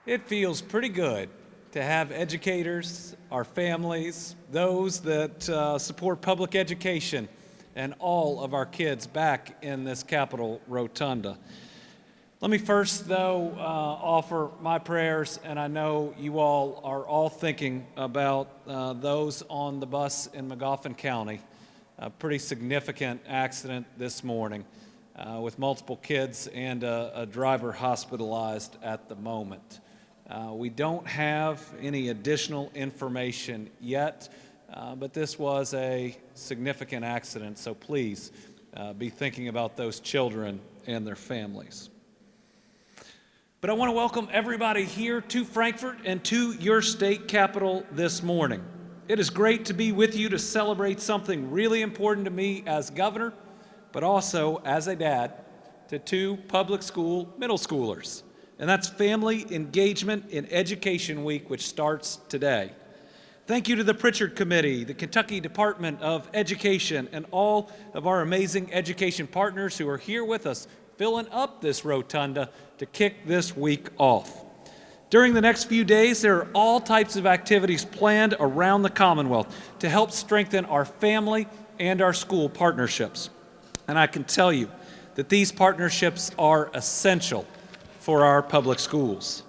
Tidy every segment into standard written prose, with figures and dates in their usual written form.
It feels pretty good to have educators, our families, those that support public education, and all of our kids back in this Capitol Rotunda. Let me first, though, offer my prayers, and I know you all are all thinking about those on the bus in Magoffin County. A pretty significant accident this morning with multiple kids and a driver hospitalized at the moment. We don't have any additional information yet, but this was a significant accident, so please be thinking about those children and their families. But I want to welcome everybody here to Frankfort and to your state capitol this morning. It is great to be with you to celebrate something really important to me as governor, but also as a dad to two public school middle schoolers. And that's Family Engagement in Education Week, which starts today. Thank you to the Pritchard Committee, the Kentucky Department of Education, and all of our amazing education partners who are here with us, filling up this rotunda to kick this week off. During the next few days, there are all types of activities planned around the Commonwealth to help strengthen our family and our school partnerships. And I can tell you that these partnerships are essential for our public schools.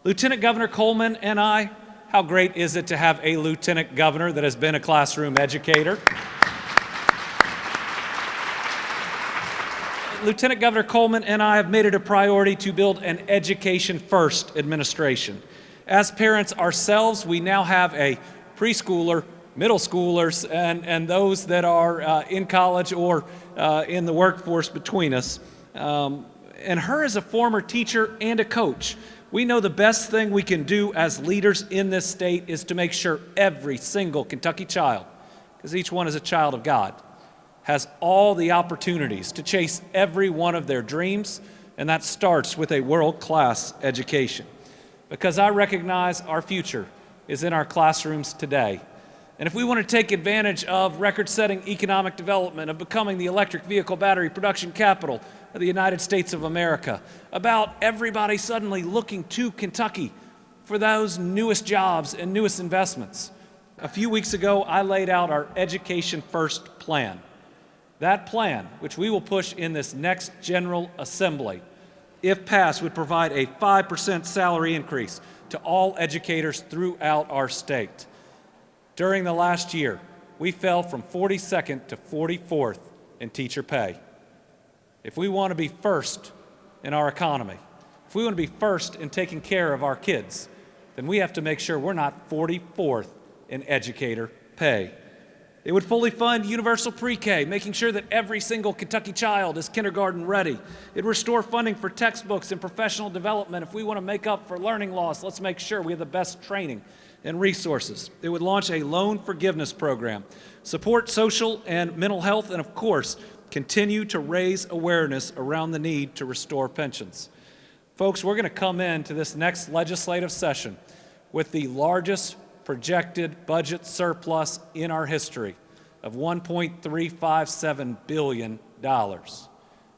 Lieutenant Governor Coleman and I, how great is it to have a lieutenant governor that has been a classroom educator? Lieutenant Governor Coleman and I have made it a priority to build an education-first administration. As parents ourselves, we now have a preschooler, middle schoolers, and those that are in college or in the workforce between us. And her as a former teacher and a coach, we know the best thing we can do as leaders in this state is to make sure every single Kentucky child, because each one is a child of God, has all the opportunities to chase every one of their dreams, and that starts with a world-class education. Because I recognize our future is in our classrooms today. And if we want to take advantage of record-setting economic development, of becoming the electric vehicle battery production capital of the United States of America, about everybody suddenly looking to Kentucky for those newest jobs and newest investments, a few weeks ago I laid out our Education First plan. That plan, which we will push in this next General Assembly, if passed, would provide a 5% salary increase to all educators throughout our state. During the last year, we fell from 42nd to 44th in teacher pay. If we want to be first in our economy, if we want to be first in taking care of our kids, then we have to make sure we're not 44th in educator pay. It would fully fund universal pre-K, making sure that every single Kentucky child is kindergarten ready. It would restore funding for textbooks and professional development. If we want to make up for learning loss, let's make sure we have the best training and resources. It would launch a loan forgiveness program, support social and mental health, and of course, continue to raise awareness around the need to restore pensions. Folks, we're going to come into this next legislative session with the largest projected budget surplus in our history of $1.357 billion.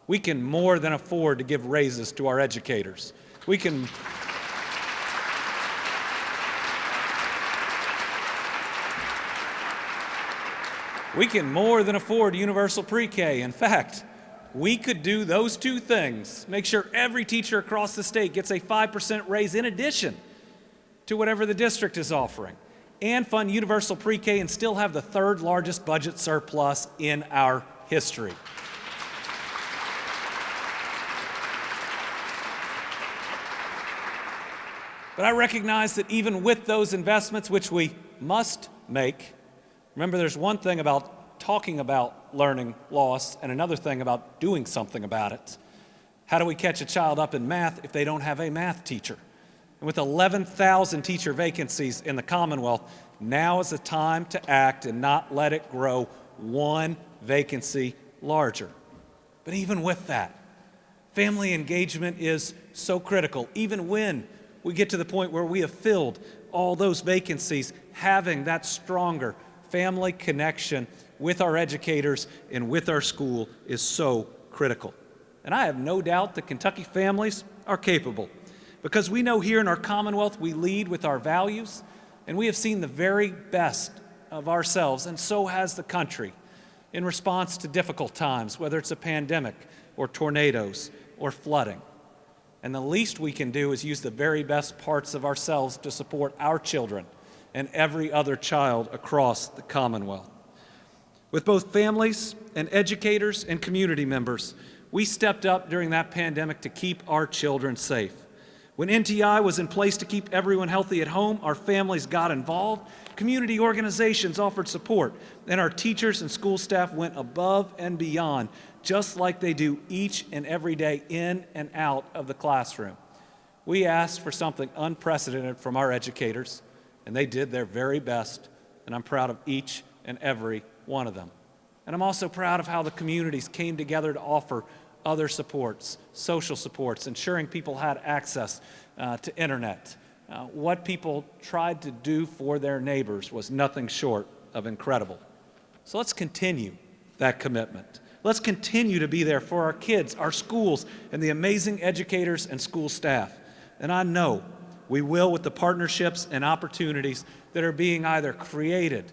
We can more than afford to give raises to our educators. We can more than afford universal pre-K. In fact, we could do those two things, make sure every teacher across the state gets a 5% raise in addition to whatever the district is offering, and fund universal pre-K and still have the third largest budget surplus in our history. But I recognize that even with those investments, which we must make, remember there's one thing about talking about learning loss and another thing about doing something about it. How do we catch a child up in math if they don't have a math teacher? And with 11,000 teacher vacancies in the Commonwealth, now is the time to act and not let it grow one vacancy larger. But even with that, family engagement is so critical. Even when we get to the point where we have filled all those vacancies, having that stronger family connection with our educators and with our school is so critical. And I have no doubt that Kentucky families are capable. Because we know here in our Commonwealth we lead with our values, and we have seen the very best of ourselves, and so has the country, in response to difficult times, whether it's a pandemic or tornadoes or flooding. And the least we can do is use the very best parts of ourselves to support our children and every other child across the Commonwealth. With both families and educators and community members, we stepped up during that pandemic to keep our children safe. When NTI was in place to keep everyone healthy at home, our families got involved, community organizations offered support, and our teachers and school staff went above and beyond, just like they do each and every day in and out of the classroom. We asked for something unprecedented from our educators, and they did their very best, and I'm proud of each and every one of them. And I'm also proud of how the communities came together to offer other supports, social supports, ensuring people had access to internet. What people tried to do for their neighbors was nothing short of incredible. So let's continue that commitment. Let's continue to be there for our kids, our schools, and the amazing educators and school staff. And I know we will with the partnerships and opportunities that are being either created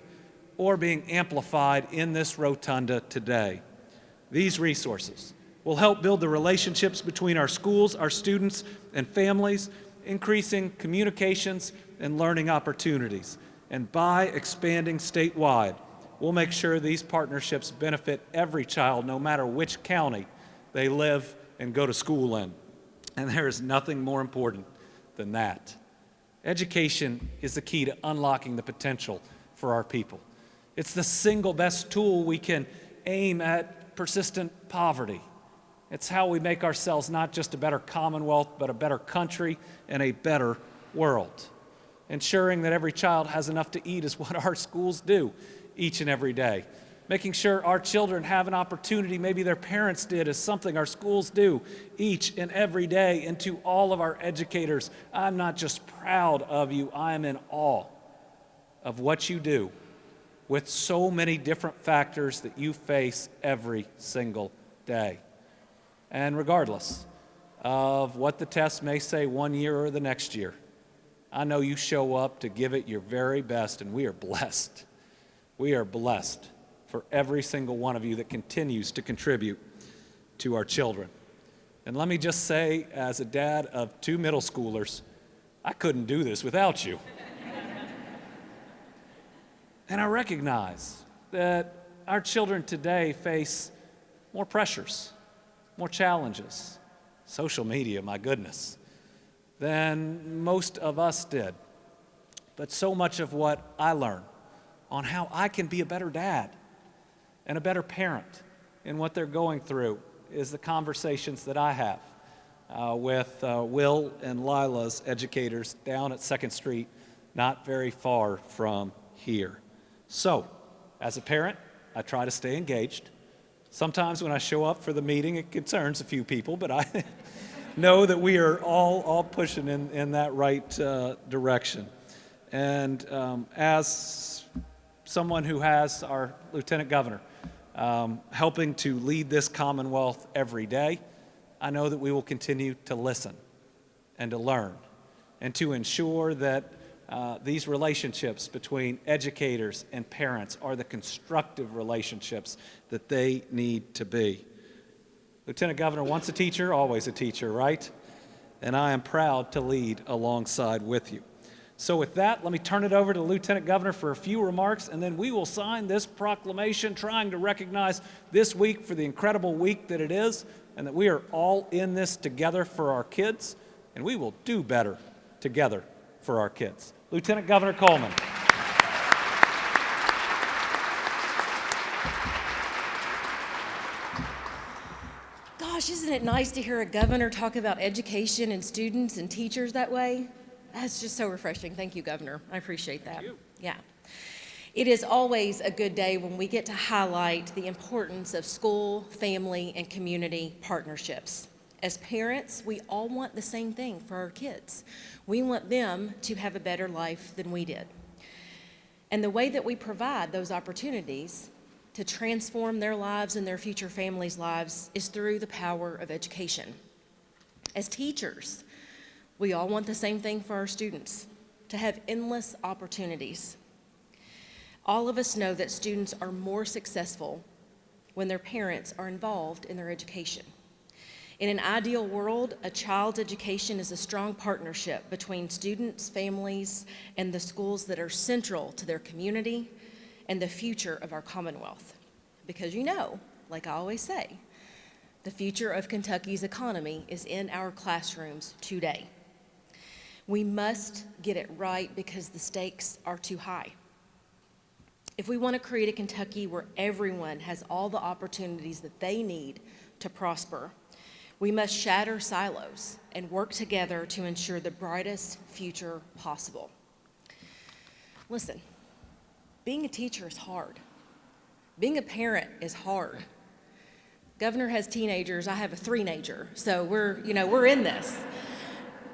or being amplified in this rotunda today. These resources will help build the relationships between our schools, our students, and families, increasing communications and learning opportunities. And by expanding statewide, we'll make sure these partnerships benefit every child, no matter which county they live and go to school in. And there is nothing more important than that. Education is the key to unlocking the potential for our people. It's the single best tool we can aim at persistent poverty. It's how we make ourselves not just a better Commonwealth, but a better country and a better world. Ensuring that every child has enough to eat is what our schools do each and every day. Making sure our children have an opportunity maybe their parents did is something our schools do each and every day. And to all of our educators, I'm not just proud of you, I am in awe of what you do with so many different factors that you face every single day. And regardless of what the test may say one year or the next year, I know you show up to give it your very best, and we are blessed. We are blessed for every single one of you that continues to contribute to our children. And let me just say, as a dad of 2 middle schoolers, I couldn't do this without you. And I recognize that our children today face more pressures, more challenges, social media, my goodness, than most of us did. But so much of what I learn on how I can be a better dad and a better parent in what they're going through is the conversations that I have with Will and Lila's educators down at 2nd Street, not very far from here. So, as a parent, I try to stay engaged. Sometimes when I show up for the meeting, it concerns a few people, but I know that we are all pushing in that right direction. And as someone who has our Lieutenant Governor helping to lead this Commonwealth every day, I know that we will continue to listen and to learn and to ensure that these relationships between educators and parents are the constructive relationships that they need to be. Lieutenant Governor, once a teacher, always a teacher, right? And I am proud to lead alongside with you. So with that, let me turn it over to the Lieutenant Governor for a few remarks, and then we will sign this proclamation trying to recognize this week for the incredible week that it is, and that we are all in this together for our kids, and we will do better together for our kids. Lieutenant Governor Coleman. Gosh, isn't it nice to hear a governor talk about education and students and teachers that way? That's just so refreshing. Thank you, Governor. I appreciate that. Thank you. Yeah. It is always a good day when we get to highlight the importance of school, family, and community partnerships. As parents, we all want the same thing for our kids. We want them to have a better life than we did. And the way that we provide those opportunities to transform their lives and their future families' lives is through the power of education. As teachers, We all want the same thing for our students, to have endless opportunities. All of us know that students are more successful when their parents are involved in their education. In an ideal world, a child's education is a strong partnership between students, families, and the schools that are central to their community and the future of our Commonwealth. Because like I always say, the future of Kentucky's economy is in our classrooms today. We must get it right because the stakes are too high. If we want to create a Kentucky where everyone has all the opportunities that they need to prosper, we must shatter silos and work together to ensure the brightest future possible. Listen, being a teacher is hard. Being a parent is hard. Governor has teenagers, I have a three-nager, so we're in this.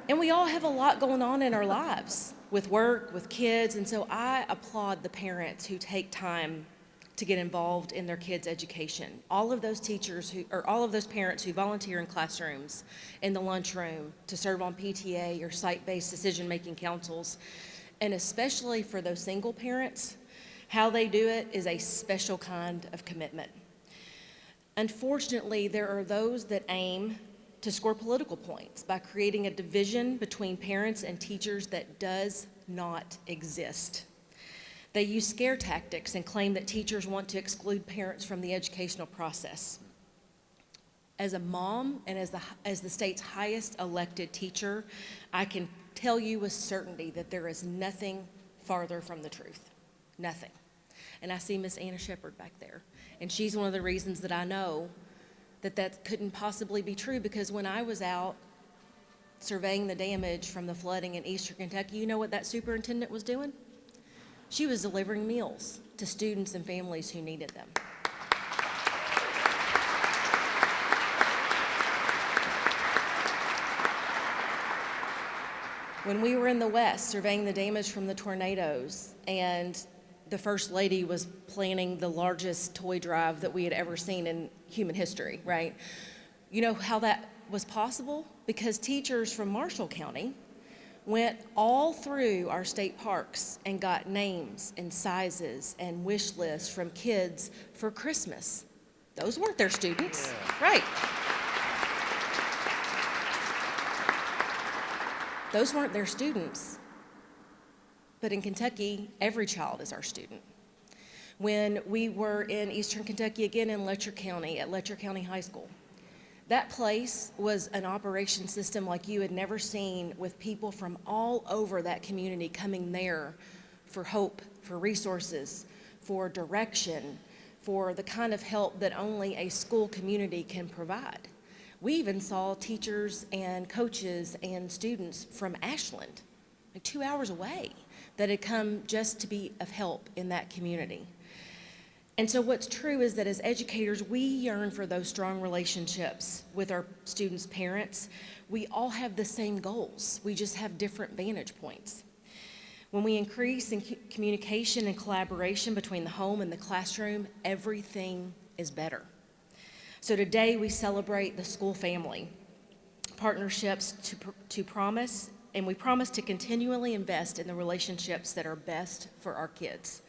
And we all have a lot going on in our lives with work, with kids, and so I applaud the parents who take time to get involved in their kids' education. All of those parents who volunteer in classrooms, in the lunchroom, to serve on PTA or site-based decision-making councils, and especially for those single parents, how they do it is a special kind of commitment. Unfortunately, there are those that aim to score political points by creating a division between parents and teachers that does not exist. They use scare tactics and claim that teachers want to exclude parents from the educational process. As a mom and as the state's highest elected teacher, I can tell you with certainty that there is nothing farther from the truth. Nothing. And I see Miss Anna Shepard back there. And she's one of the reasons that I know that couldn't possibly be true, because when I was out surveying the damage from the flooding in eastern Kentucky, you know what that superintendent was doing? She was delivering meals to students and families who needed them. When we were in the West surveying the damage from the tornadoes, and the First Lady was planning the largest toy drive that we had ever seen in human history, right? You know how that was possible? Because teachers from Marshall County went all through our state parks and got names and sizes and wish lists from kids for Christmas. Those weren't their students, right? Those weren't their students. But in Kentucky, every child is our student. When we were in eastern Kentucky, again in Letcher County, at Letcher County High School, that place was an operation system like you had never seen, with people from all over that community coming there for hope, for resources, for direction, for the kind of help that only a school community can provide. We even saw teachers and coaches and students from Ashland, like 2 hours away, that had come just to be of help in that community. And so what's true is that as educators, we yearn for those strong relationships with our students' parents. We all have the same goals. We just have different vantage points. When we increase in communication and collaboration between the home and the classroom, everything is better. So today we celebrate the school family partnerships to promise, and we promise to continually invest in the relationships that are best for our kids.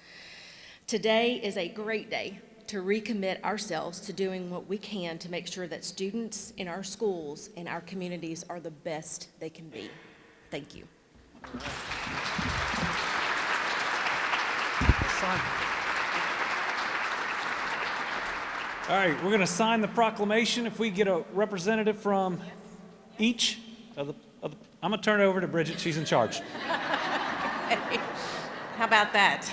Today is a great day to recommit ourselves to doing what we can to make sure that students in our schools and our communities are the best they can be. Thank you. All right, we're going to sign the proclamation. If we get a representative from each of the I'm going to turn it over to Bridget. She's in charge. How about that?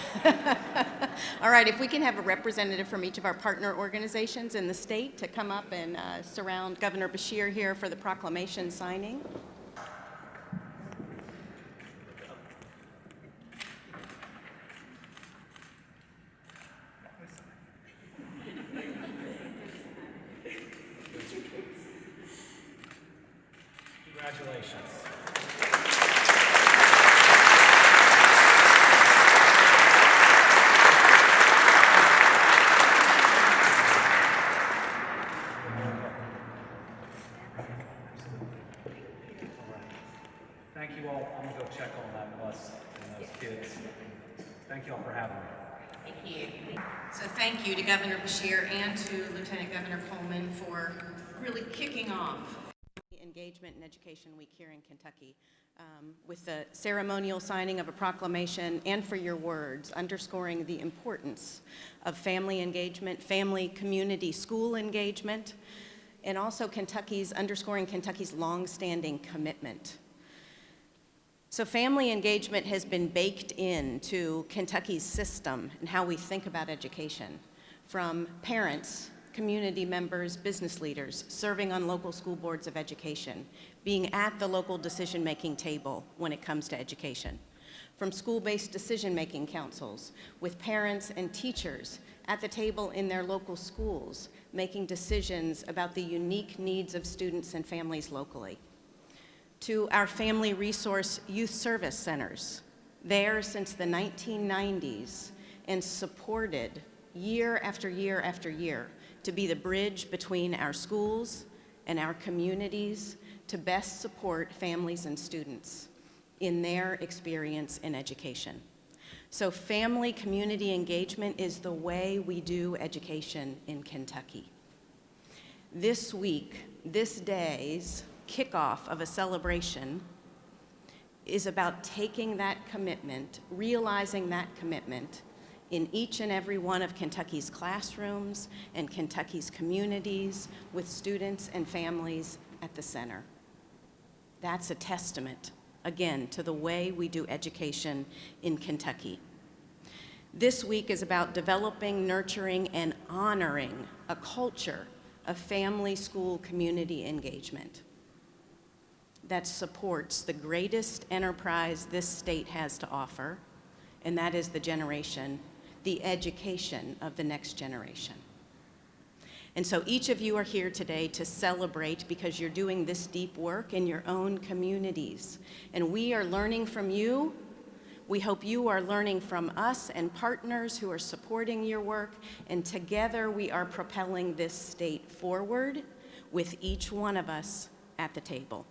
All right, if we can have a representative from each of our partner organizations in the state to come up and surround Governor Beshear here for the proclamation signing. Congratulations. I'm gonna go check on that bus and those kids. Thank y'all for having me. Thank you. So thank you to Governor Beshear and to Lieutenant Governor Coleman for really kicking off Engagement and Education Week here in Kentucky with the ceremonial signing of a proclamation and for your words underscoring the importance of family engagement, family, community, school engagement, and also underscoring Kentucky's longstanding commitment. So family engagement has been baked into Kentucky's system and how we think about education, from parents, community members, business leaders, serving on local school boards of education, being at the local decision-making table when it comes to education, from school-based decision-making councils with parents and teachers at the table in their local schools, making decisions about the unique needs of students and families locally, to our Family Resource Youth Service Centers, there since the 1990s and supported year after year after year to be the bridge between our schools and our communities to best support families and students in their experience in education. So family community engagement is the way we do education in Kentucky. This week, this day's kickoff of a celebration is about taking that commitment, realizing that commitment in each and every one of Kentucky's classrooms and Kentucky's communities with students and families at the center. That's a testament, again, to the way we do education in Kentucky. This week is about developing, nurturing, and honoring a culture of family, school, community engagement that supports the greatest enterprise this state has to offer, and that is the education of the next generation. And so each of you are here today to celebrate because you're doing this deep work in your own communities. And we are learning from you. We hope you are learning from us and partners who are supporting your work. And together we are propelling this state forward with each one of us at the table.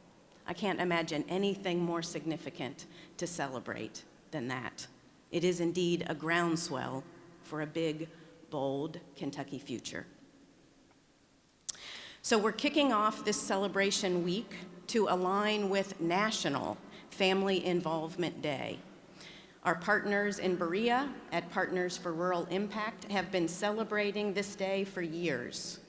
I can't imagine anything more significant to celebrate than that. It is indeed a groundswell for a big, bold Kentucky future. So we're kicking off this celebration week to align with National Family Involvement Day. Our partners in Berea at Partners for Rural Impact have been celebrating this day for years.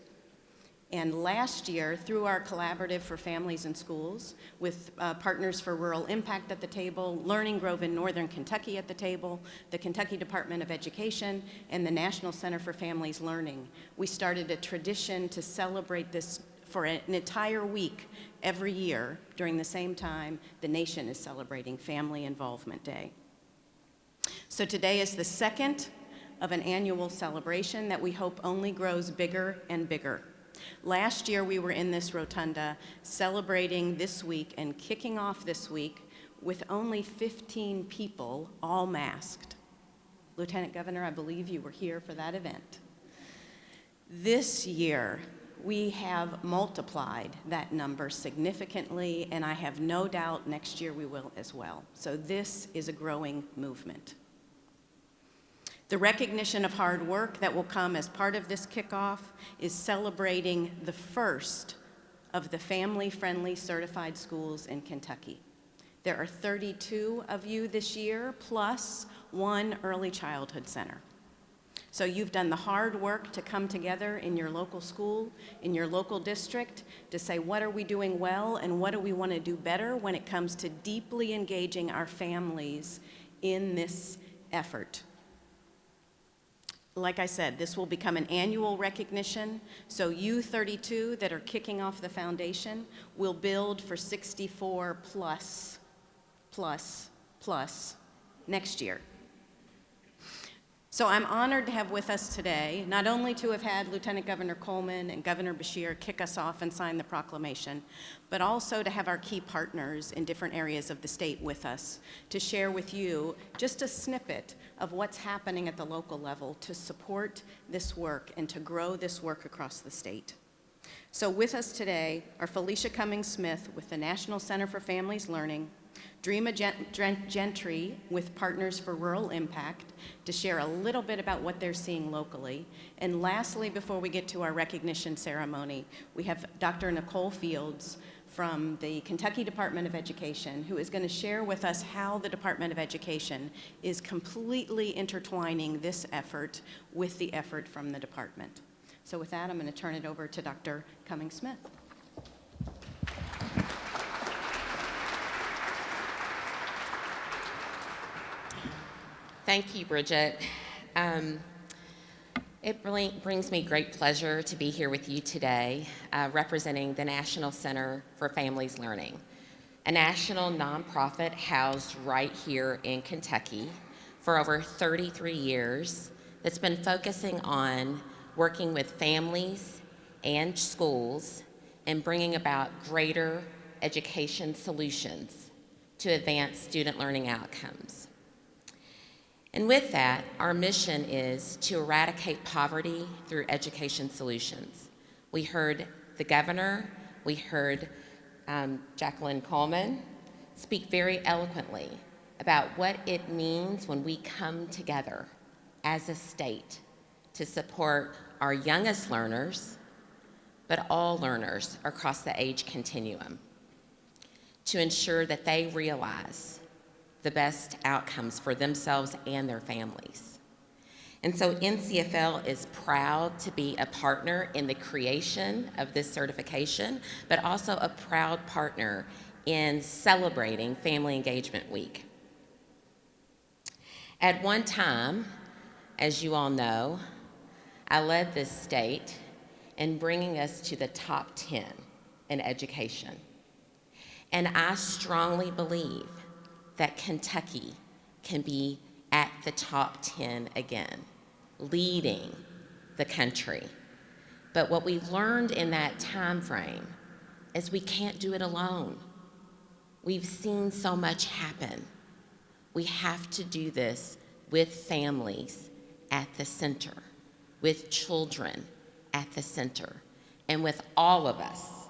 And last year, through our Collaborative for Families and Schools, with Partners for Rural Impact at the table, Learning Grove in Northern Kentucky at the table, the Kentucky Department of Education, and the National Center for Families Learning, we started a tradition to celebrate this for an entire week every year during the same time the nation is celebrating Family Involvement Day. So today is the second of an annual celebration that we hope only grows bigger and bigger. Last year, we were in this rotunda celebrating this week and kicking off this week with only 15 people, all masked. Lieutenant Governor, I believe you were here for that event. This year, we have multiplied that number significantly, and I have no doubt next year we will as well. So this is a growing movement. The recognition of hard work that will come as part of this kickoff is celebrating the first of the family-friendly certified schools in Kentucky. There are 32 of you this year, plus one early childhood center. So you've done the hard work to come together in your local school, in your local district, to say what are we doing well and what do we want to do better when it comes to deeply engaging our families in this effort. Like I said, this will become an annual recognition, so you 32 that are kicking off the foundation will build for 64 plus next year. So I'm honored to have with us today, not only to have had Lieutenant Governor Coleman and Governor Beshear kick us off and sign the proclamation, but also to have our key partners in different areas of the state with us to share with you just a snippet of what's happening at the local level to support this work and to grow this work across the state. So with us today are Felicia Cummings-Smith with the National Center for Families Learning, Dreama Gentry with Partners for Rural Impact to share a little bit about what they're seeing locally. And lastly, before we get to our recognition ceremony, we have Dr. Nicole Fields from the Kentucky Department of Education, who is going to share with us how the Department of Education is completely intertwining this effort with the effort from the department. So with that, I'm going to turn it over to Dr. Cummings-Smith. Thank you, Bridget. It really brings me great pleasure to be here with you today, representing the National Center for Families Learning, a national nonprofit housed right here in Kentucky for over 33 years that's been focusing on working with families and schools and bringing about greater education solutions to advance student learning outcomes. And with that, our mission is to eradicate poverty through education solutions. We heard the governor, we heard Jacqueline Coleman speak very eloquently about what it means when we come together as a state to support our youngest learners, but all learners across the age continuum, to ensure that they realize the best outcomes for themselves and their families. And so NCFL is proud to be a partner in the creation of this certification, but also a proud partner in celebrating Family Engagement Week. At one time, as you all know, I led this state in bringing us to the top 10 in education. And I strongly believe that Kentucky can be at the top 10 again, leading the country. But what we've learned in that time frame is we can't do it alone. We've seen so much happen. We have to do this with families at the center, with children at the center, and with all of us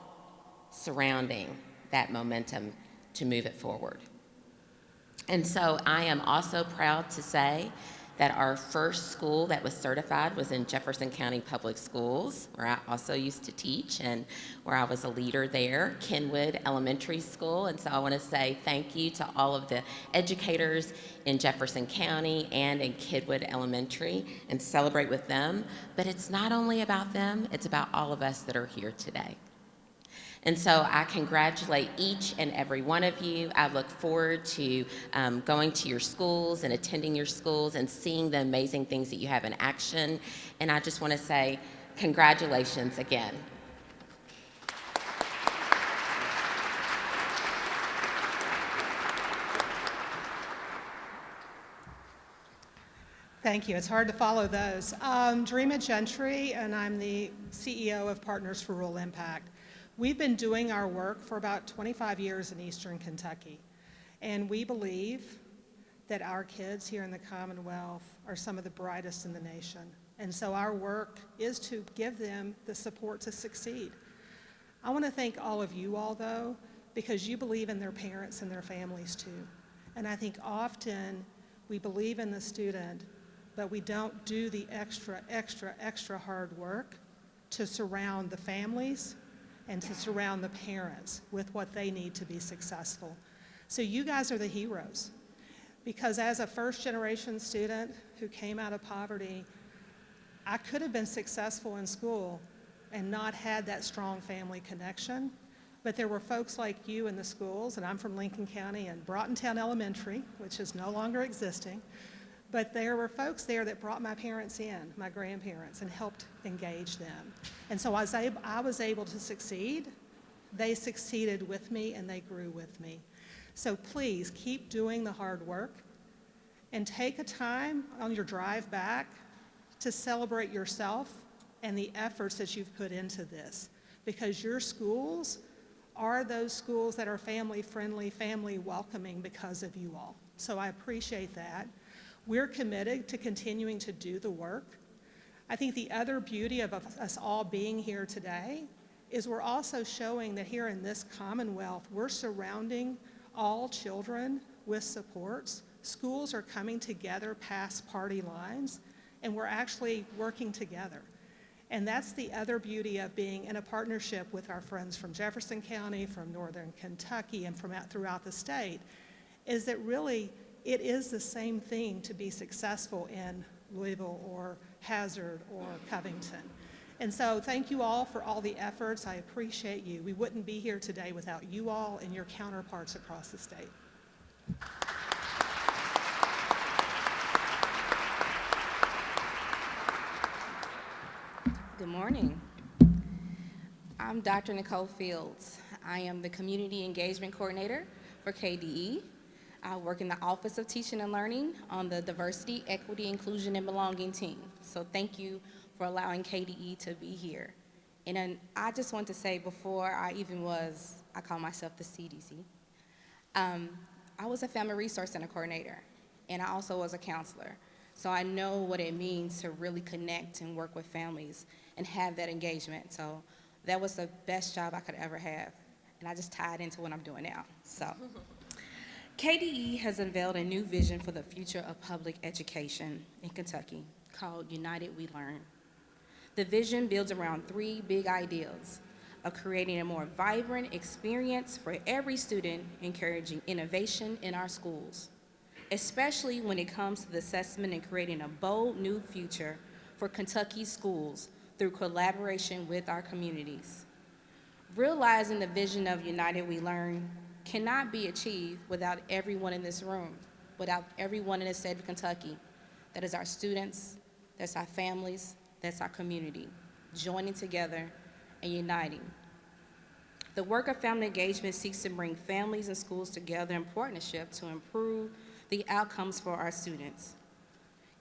surrounding that momentum to move it forward. And so I am also proud to say that our first school that was certified was in Jefferson County Public Schools, where I also used to teach and where I was a leader there, Kenwood Elementary School. And so I want to say thank you to all of the educators in Jefferson County and in Kenwood Elementary and celebrate with them. But it's not only about them, it's about all of us that are here today. And so I congratulate each and every one of you. I look forward to going to your schools and attending your schools and seeing the amazing things that you have in action. And I just want to say congratulations again. Thank you. It's hard to follow those. Dreama Gentry, and I'm the CEO of Partners for Rural Impact. We've been doing our work for about 25 years in Eastern Kentucky, and we believe that our kids here in the Commonwealth are some of the brightest in the nation. And so our work is to give them the support to succeed. I want to thank all of you all, though, because you believe in their parents and their families too. And I think often we believe in the student, but we don't do the extra hard work to surround the families and to surround the parents with what they need to be successful. So you guys are the heroes, because as a first-generation student who came out of poverty, I could have been successful in school and not had that strong family connection, but there were folks like you in the schools, and I'm from Lincoln County and Broughtontown Elementary, which is no longer existing, but there were folks there that brought my parents in, my grandparents, and helped engage them. And so I was able to succeed. They succeeded with me, and they grew with me. So please keep doing the hard work and take a time on your drive back to celebrate yourself and the efforts that you've put into this, because your schools are those schools that are family-friendly, family-welcoming because of you all. So I appreciate that. We're committed to continuing to do the work. I think the other beauty of us all being here today is we're also showing that here in this Commonwealth, we're surrounding all children with supports. Schools are coming together past party lines, and we're actually working together. And that's the other beauty of being in a partnership with our friends from Jefferson County, from Northern Kentucky, and from throughout the state, is that really it is the same thing to be successful in Louisville or Hazard or Covington. And so thank you all for all the efforts. I appreciate you. We wouldn't be here today without you all and your counterparts across the state. Good morning. I'm Dr. Nicole Fields. I am the Community Engagement Coordinator for KDE. I work in the Office of Teaching and Learning on the Diversity, Equity, Inclusion, and Belonging team. So thank you for allowing KDE to be here. And then I just want to say, before I call myself the CDC. I was a Family Resource Center coordinator, and I also was a counselor. So I know what it means to really connect and work with families and have that engagement. So that was the best job I could ever have. And I just tied into what I'm doing now. So KDE has unveiled a new vision for the future of public education in Kentucky called United We Learn. The vision builds around 3 big ideals of creating a more vibrant experience for every student, encouraging innovation in our schools, especially when it comes to the assessment and creating a bold new future for Kentucky schools through collaboration with our communities. Realizing the vision of United We Learn cannot be achieved without everyone in this room, without everyone in the state of Kentucky. That is our students, that's our families, that's our community, joining together and uniting. The work of family engagement seeks to bring families and schools together in partnership to improve the outcomes for our students.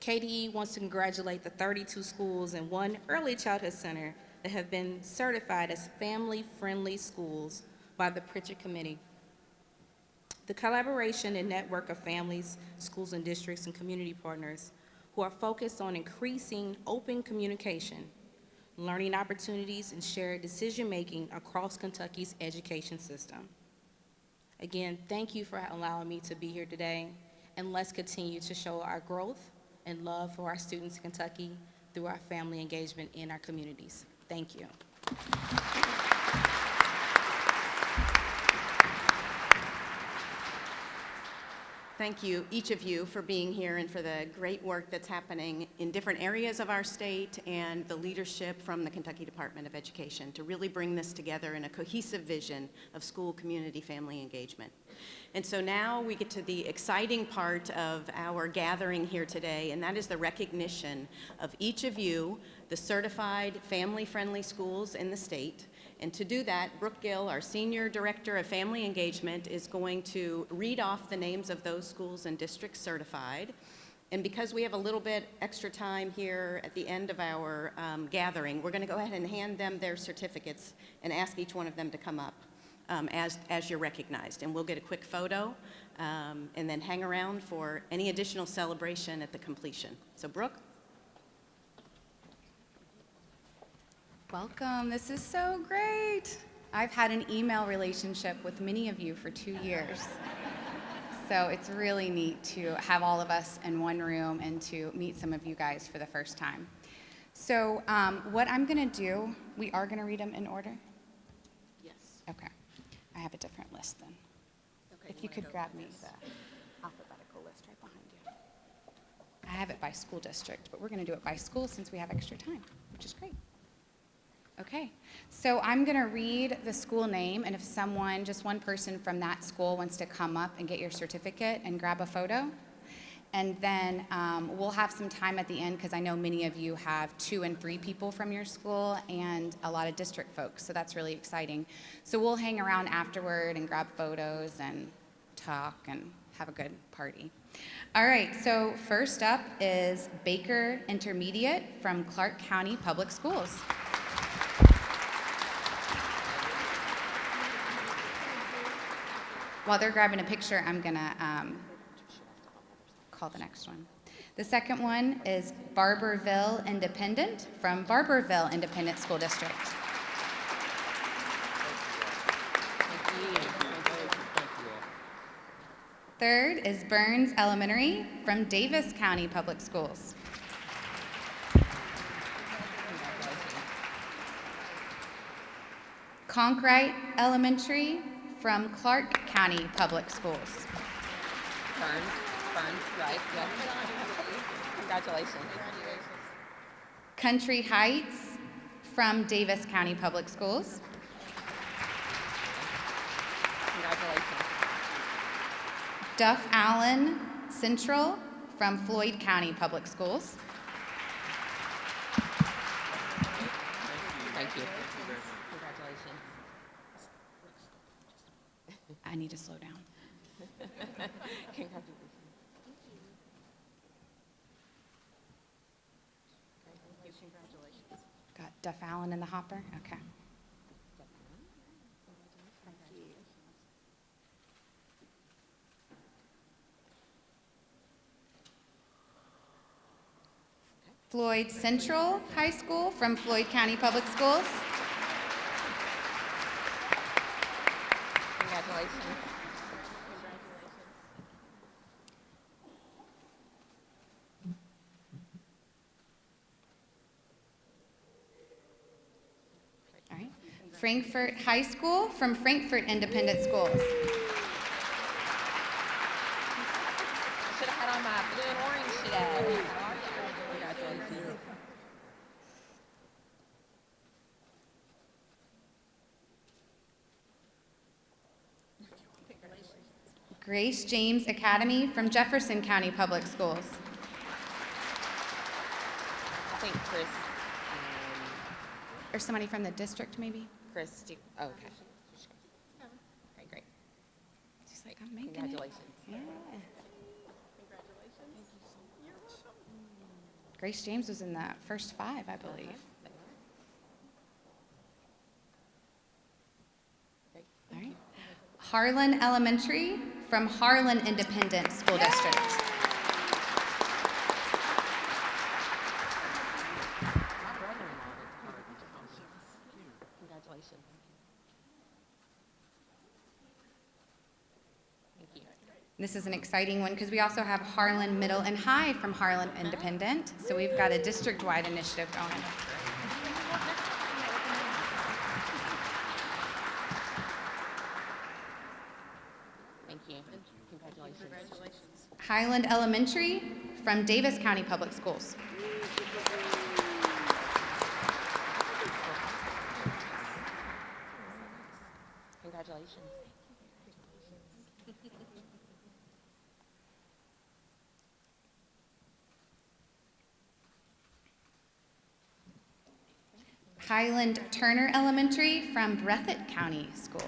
KDE wants to congratulate the 32 schools and 1 early childhood center that have been certified as family-friendly schools by the Pritchett Committee. The collaboration and network of families, schools and districts, and community partners who are focused on increasing open communication, learning opportunities, and shared decision-making across Kentucky's education system. Again, thank you for allowing me to be here today, and let's continue to show our growth and love for our students in Kentucky through our family engagement in our communities. Thank you. Thank you, each of you, for being here and for the great work that's happening in different areas of our state and the leadership from the Kentucky Department of Education to really bring this together in a cohesive vision of school, community, family engagement. And so now we get to the exciting part of our gathering here today, and that is the recognition of each of you, the certified family-friendly schools in the state. And to do that, Brooke Gill, our Senior Director of Family Engagement, is going to read off the names of those schools and districts certified. And because we have a little bit extra time here at the end of our gathering, we're going to go ahead and hand them their certificates and ask each one of them to come up as you're recognized. And we'll get a quick photo and then hang around for any additional celebration at the completion. So Brooke? Welcome, this is so great. I've had an email relationship with many of you for 2 years. So it's really neat to have all of us in one room and to meet some of you guys for the first time. So what I'm gonna do, we are gonna read them in order? Yes. Okay, I have a different list then. Okay, If you could grab me the alphabetical list right behind you. I have it by school district, but we're gonna do it by school since we have extra time, which is great. Okay, so I'm going to read the school name, and if someone, just one person from that school wants to come up and get your certificate and grab a photo, and then we'll have some time at the end because I know many of you have 2 and 3 people from your school and a lot of district folks, so that's really exciting. So we'll hang around afterward and grab photos and talk and have a good party. All right, so first up is Baker Intermediate from Clark County Public Schools. While they're grabbing a picture, I'm gonna call the next one. The second one is Barberville Independent from Barberville Independent School District. Third is Burns Elementary from Davis County Public Schools. Conkright Elementary from Clark County Public Schools. Burns, right? Yep. Congratulations. Country Heights from Davis County Public Schools. Congratulations. Duff Allen Central from Floyd County Public Schools. Thank you. Congratulations. I need to slow down. Congratulations. Got Duff Allen in the hopper? Okay. Floyd Central High School from Floyd County Public Schools. Congratulations. All right. Frankfurt High School from Frankfurt Independent Schools. Should have had on my blue and orange today. Congratulations. Grace James Academy from Jefferson County Public Schools. I think Chris, Or somebody from the district, maybe? oh, okay. Okay, great. She's like, I'm making it. Congratulations. Yeah. Grace James was in the first 5, I believe. Great. All right. Harlan Elementary from Harlan Independent School District. My brother-in-law did Harvard. Congratulations. Thank you. This is an exciting one because we also have Harlan Middle and High from Harlan Independent. So we've got a district-wide initiative going. Thank you. Congratulations. Highland Elementary from Davis County Public Schools. Congratulations. Highland Turner Elementary from Breathitt County Schools.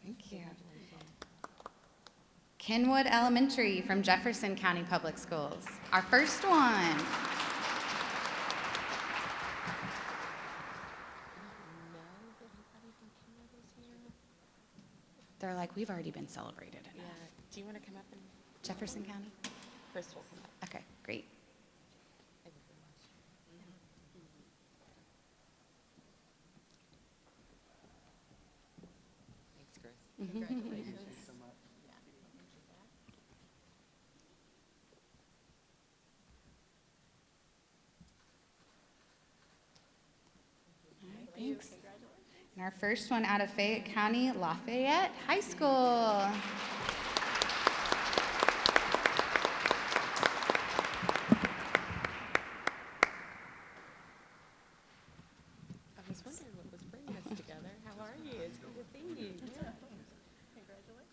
Thank you. Kenwood Elementary from Jefferson County Public Schools. Our first one. They're like, we've already been celebrated enough. Yeah. Do you want to come up and Jefferson County? Chris will come up? Okay, great. Thank you very much. Thanks, Chris. Congratulations. Thanks. And our first one out of Fayette County, Lafayette High School. I was wondering what was bringing us together. How are you? It's good to see you. Yeah. Congratulations.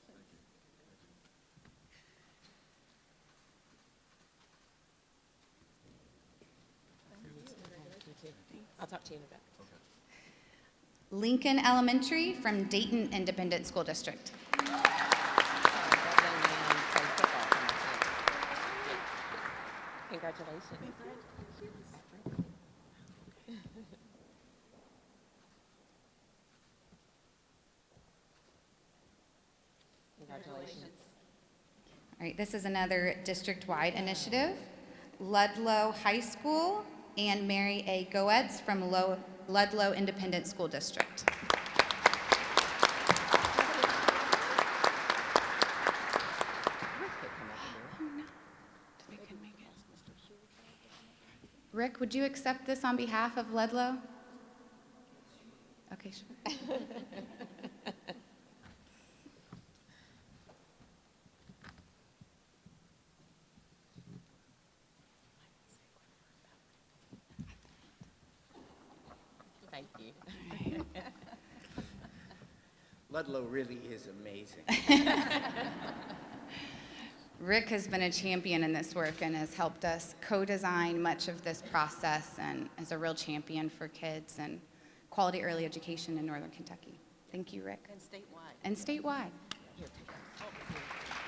I'll talk to you in a bit. Lincoln Elementary from Dayton Independent School District. Congratulations. All right, this is another district-wide initiative. Ludlow High School and Mary A. Goetz from Ludlow Independent School District. Rick, would you accept this on behalf of Ludlow? Okay, sure. Thank you. Ludlow really is amazing. Rick has been a champion in this work and has helped us co-design much of this process and is a real champion for kids and quality early education in Northern Kentucky. Thank you, Rick. And statewide. And statewide. Or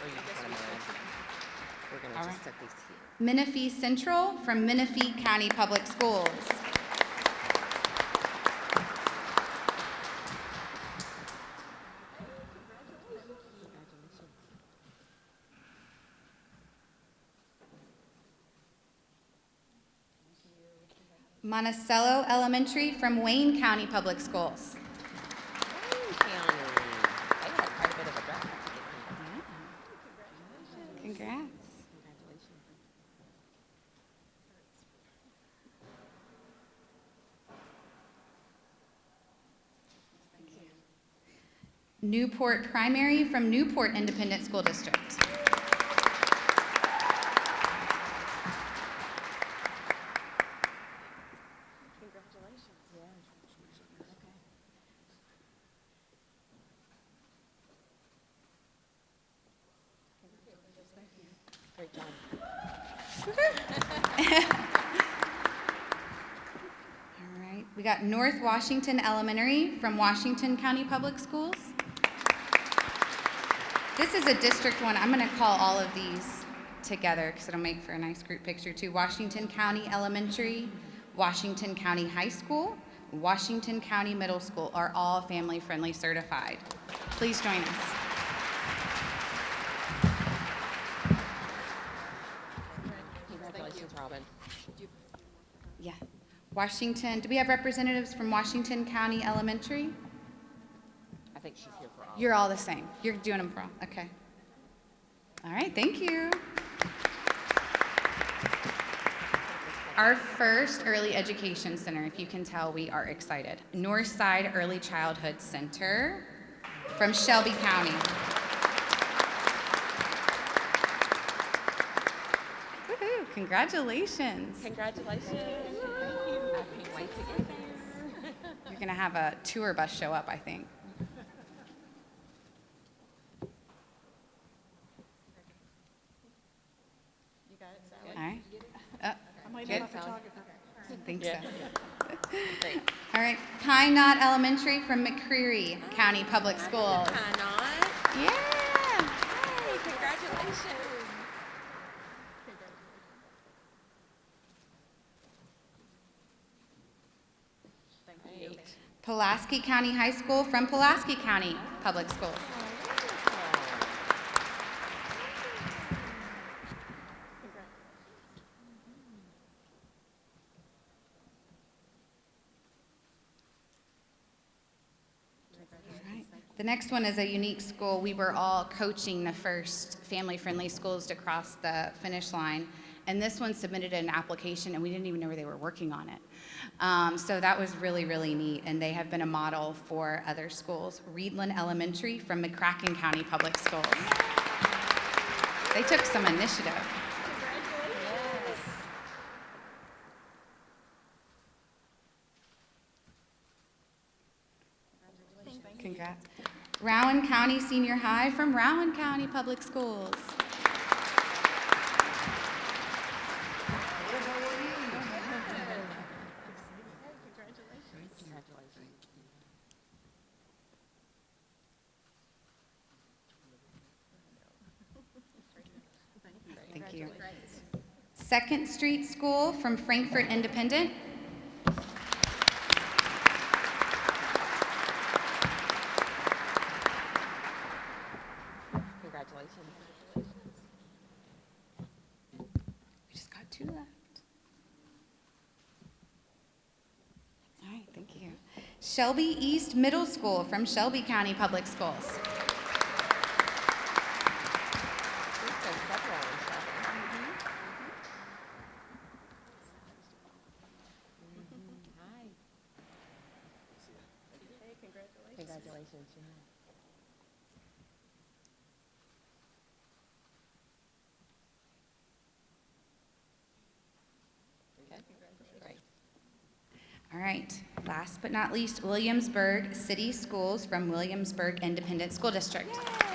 you just want to We're going to All just right. set these here. Menifee Central from Menifee County Public Schools. Monticello Elementary from Wayne County Public Schools. County. They had quite a bit of a drive to get here. Congrats. Newport Primary from Newport Independent School District. Great job. All right, we got North Washington Elementary from Washington County Public Schools. This is a district one. I'm going to call all of these together because it'll make for a nice group picture too. Washington County Elementary, Washington County High School, Washington County Middle School are all family-friendly certified. Please join us. Congratulations, Robin. Yeah. Washington, do we have representatives from Washington County Elementary? I think she's here for all. You're all the same. You're doing them for all. Okay. All right, thank you. Our first early education center, if you can tell, we are excited. Northside Early Childhood Center from Shelby County. Woohoo, congratulations. Congratulations. I can't wait to get there. You're gonna have a tour bus show up, I think. You got it, Sally? All right. Good. I think so. Thanks. All right, Pine Knot Elementary from McCreary County Public Schools. Hi, not. Yeah. Hey, congratulations. Great. Pulaski County High School from Pulaski County Public Schools. All right. The next one is a unique school. We were all coaching the first family-friendly schools to cross the finish line, and this one submitted an application, and we didn't even know they were working on it. So that was really, really neat, and they have been a model for other schools. Reedland Elementary from McCracken County Public Schools. They took some initiative. Congrats. Rowan County Senior High from Rowan County Public Schools. Thank you. Second Street School from Frankfort Independent. Congratulations. We just got 2 left. All right, thank you. Shelby East Middle School from Shelby County Public Schools. Congratulations. Okay. Great. All right, last but not least, Williamsburg City Schools from Williamsburg Independent School District. Congratulations.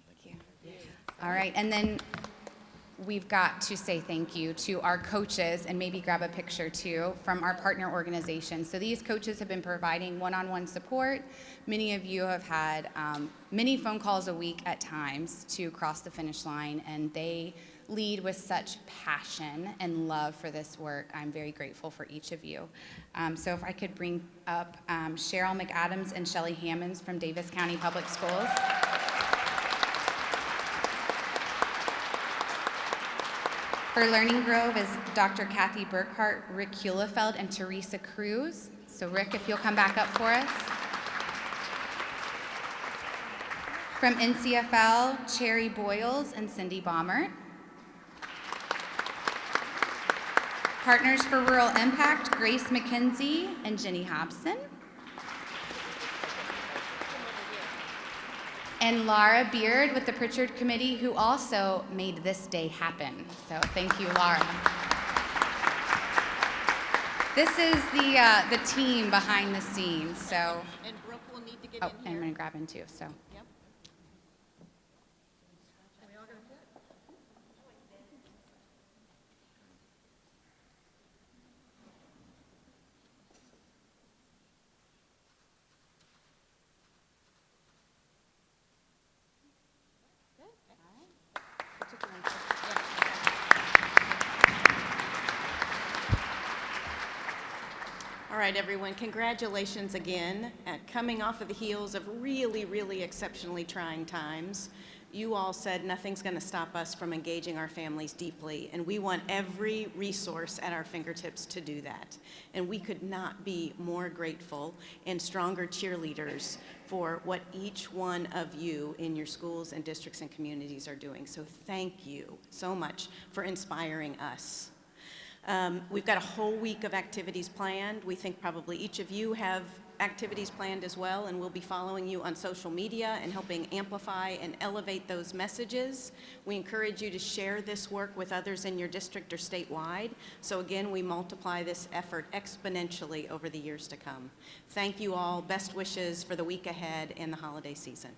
Thank you. All right, and then we've got to say thank you to our coaches and maybe grab a picture too from our partner organizations. So these coaches have been providing one-on-one support. Many of you have had many phone calls a week at times to cross the finish line, and they lead with such passion and love for this work. I'm very grateful for each of you. So if I could bring up Cheryl McAdams and Shelley Hammonds from Davis County Public Schools. For Learning Grove is Dr. Kathy Burkhart, Rick Hulefeld, and Teresa Cruz. So Rick, if you'll come back up for us. From NCFL, Cherry Boyles and Cindy Baumert. Partners for Rural Impact, Grace McKenzie and Jenny Hobson. And Laura Beard with the Pritchard Committee, who also made this day happen. So thank you, Laura. This is the team behind the scenes. So. And Brooke will need to get Oh, and I'm gonna grab in too. So. Yep. All right, everyone, congratulations again. Coming off of the heels of really, really exceptionally trying times, you all said nothing's going to stop us from engaging our families deeply, and we want every resource at our fingertips to do that. And we could not be more grateful and stronger cheerleaders for what each one of you in your schools and districts and communities are doing. So thank you so much for inspiring us. We've got a whole week of activities planned. We think probably each of you have activities planned as well, and we'll be following you on social media and helping amplify and elevate those messages. We encourage you to share this work with others in your district or statewide. So again, we multiply this effort exponentially over the years to come. Thank you all. Best wishes for the week ahead and the holiday season.